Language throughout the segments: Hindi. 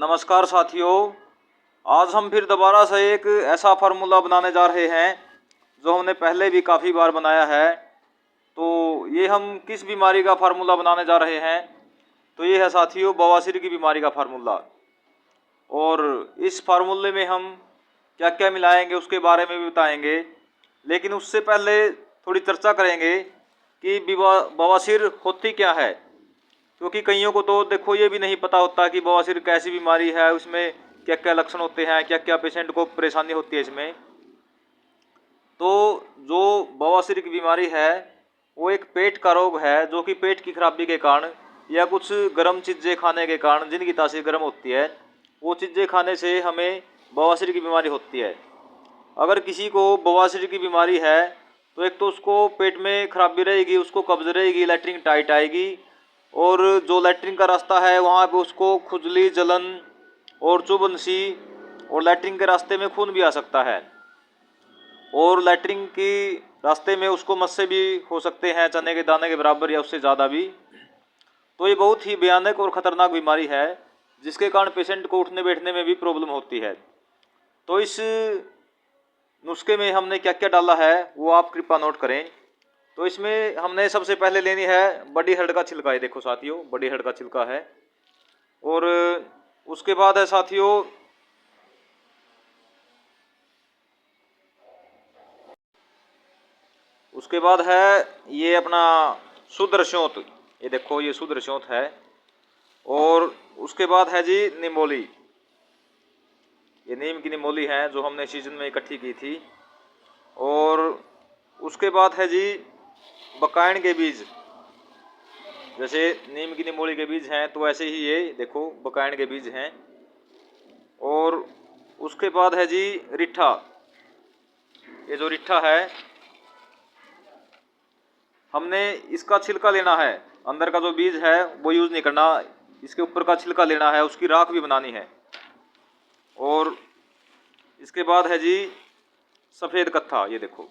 नमस्कार साथियों। आज हम फिर दोबारा से एक ऐसा फार्मूला बनाने जा रहे हैं जो हमने पहले भी काफ़ी बार बनाया है। तो ये हम किस बीमारी का फार्मूला बनाने जा रहे हैं? तो ये है साथियों बवासीर की बीमारी का फार्मूला। और इस फार्मूले में हम क्या क्या मिलाएंगे उसके बारे में भी बताएंगे, लेकिन उससे पहले थोड़ी चर्चा करेंगे कि बवासीर होती क्या है। क्योंकि कईयों को तो देखो ये भी नहीं पता होता कि बवासीर कैसी बीमारी है, उसमें क्या क्या लक्षण होते हैं, क्या क्या पेशेंट को परेशानी होती है इसमें। तो जो बवासीर की बीमारी है वो एक पेट का रोग है, जो कि पेट की खराबी के कारण या कुछ गर्म चीज़ें खाने के कारण, जिनकी तासीर गर्म होती है, वो चीज़ें खाने से हमें बवासीर की बीमारी होती है। अगर किसी को बवासीर की बीमारी है तो एक तो उसको पेट में खराबी रहेगी, उसको कब्ज रहेगी, लैट्रिन टाइट आएगी, और जो लैट्रिन का रास्ता है वहाँ पे उसको खुजली, जलन और चुभन सी, और लैट्रिन के रास्ते में खून भी आ सकता है, और लैट्रिन की रास्ते में उसको मस्से भी हो सकते हैं, चने के दाने के बराबर या उससे ज़्यादा भी। तो ये बहुत ही भयानक और ख़तरनाक बीमारी है, जिसके कारण पेशेंट को उठने बैठने में भी प्रॉब्लम होती है। तो इस नुस्खे में हमने क्या क्या डाला है वो आप कृपया नोट करें। तो इसमें हमने सबसे पहले लेनी है बड़ी हर्ड का छिलका। ये देखो साथियों, बड़ी हर्ड का छिलका है। और उसके बाद है साथियों उसके बाद है ये अपना शुद्ध रसौंत। ये देखो ये शुद्ध रसौंत है। और उसके बाद है जी निमोली। ये नीम की निमोली है जो हमने सीजन में इकट्ठी की थी। और उसके बाद है जी बकायन के बीज। जैसे नीम की निमोली के बीज हैं तो ऐसे ही ये देखो बकायन के बीज हैं। और उसके बाद है जी रिठा। ये जो रिठा है हमने इसका छिलका लेना है, अंदर का जो बीज है वो यूज़ नहीं करना, इसके ऊपर का छिलका लेना है, उसकी राख भी बनानी है। और इसके बाद है जी सफ़ेद कत्था। ये देखो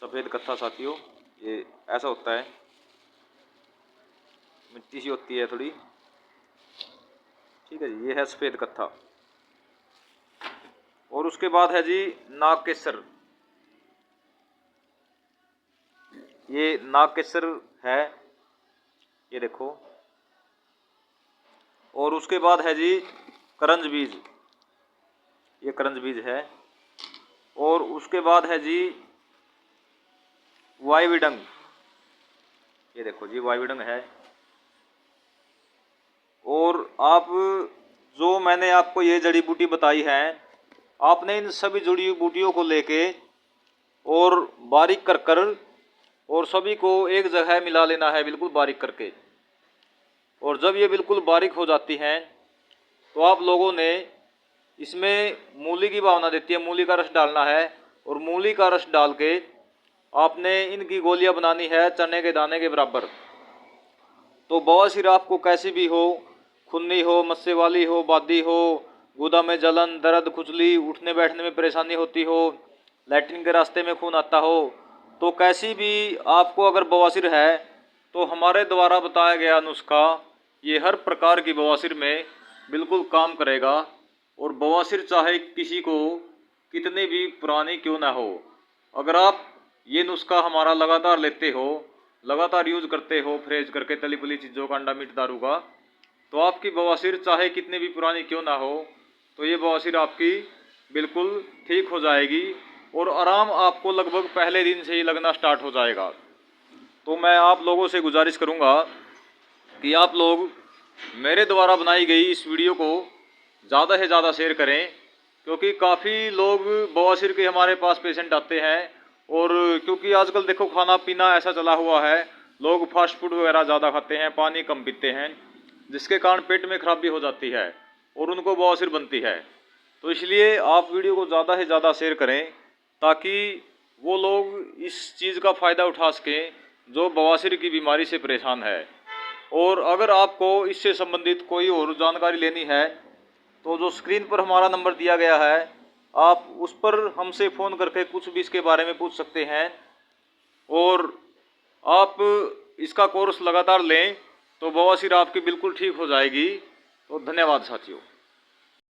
सफ़ेद कत्था साथियों, ये ऐसा होता है, मिट्टी सी होती है थोड़ी, ठीक है जी। ये है सफ़ेद कत्था। और उसके बाद है जी नाग केसर। ये नाग केसर है, ये देखो। और उसके बाद है जी करंज बीज। ये करंज बीज है। और उसके बाद है जी वाईविडंग। ये देखो जी वाईविडंग है। और आप जो मैंने आपको ये जड़ी बूटी बताई है, आपने इन सभी जड़ी बूटियों को लेके और बारीक कर कर और सभी को एक जगह मिला लेना है, बिल्कुल बारीक करके। और जब ये बिल्कुल बारीक हो जाती हैं तो आप लोगों ने इसमें मूली की भावना देती है, मूली का रस डालना है। और मूली का रस डाल के आपने इनकी गोलियां बनानी है चने के दाने के बराबर। तो बवासीर आपको कैसी भी हो, खुन्नी हो, मस्से वाली हो, बादी हो, गुदा में जलन, दर्द, खुजली, उठने बैठने में परेशानी होती हो, लैट्रिन के रास्ते में खून आता हो, तो कैसी भी आपको अगर बवासीर है तो हमारे द्वारा बताया गया नुस्खा ये हर प्रकार की बवासीर में बिल्कुल काम करेगा। और बवासीर चाहे किसी को कितनी भी पुरानी क्यों ना हो, अगर आप ये नुस्खा हमारा लगातार लेते हो, लगातार यूज करते हो, फ्रेज करके तली पली चीज़ों का, अंडा मीट दारू का, तो आपकी बवासीर चाहे कितनी भी पुरानी क्यों ना हो, तो ये बवासीर आपकी बिल्कुल ठीक हो जाएगी। और आराम आपको लगभग पहले दिन से ही लगना स्टार्ट हो जाएगा। तो मैं आप लोगों से गुजारिश करूंगा कि आप लोग मेरे द्वारा बनाई गई इस वीडियो को ज़्यादा से ज़्यादा शेयर करें, क्योंकि काफ़ी लोग बवासीर के हमारे पास पेशेंट आते हैं। और क्योंकि आजकल देखो खाना पीना ऐसा चला हुआ है, लोग फास्ट फूड वगैरह ज़्यादा खाते हैं, पानी कम पीते हैं, जिसके कारण पेट में खराबी हो जाती है और उनको बवासीर बनती है। तो इसलिए आप वीडियो को ज़्यादा से ज़्यादा शेयर करें, ताकि वो लोग इस चीज़ का फ़ायदा उठा सकें जो बवासीर की बीमारी से परेशान है। और अगर आपको इससे संबंधित कोई और जानकारी लेनी है तो जो स्क्रीन पर हमारा नंबर दिया गया है, आप उस पर हमसे फ़ोन करके कुछ भी इसके बारे में पूछ सकते हैं। और आप इसका कोर्स लगातार लें तो बवासीर आपकी बिल्कुल ठीक हो जाएगी। तो धन्यवाद साथियों।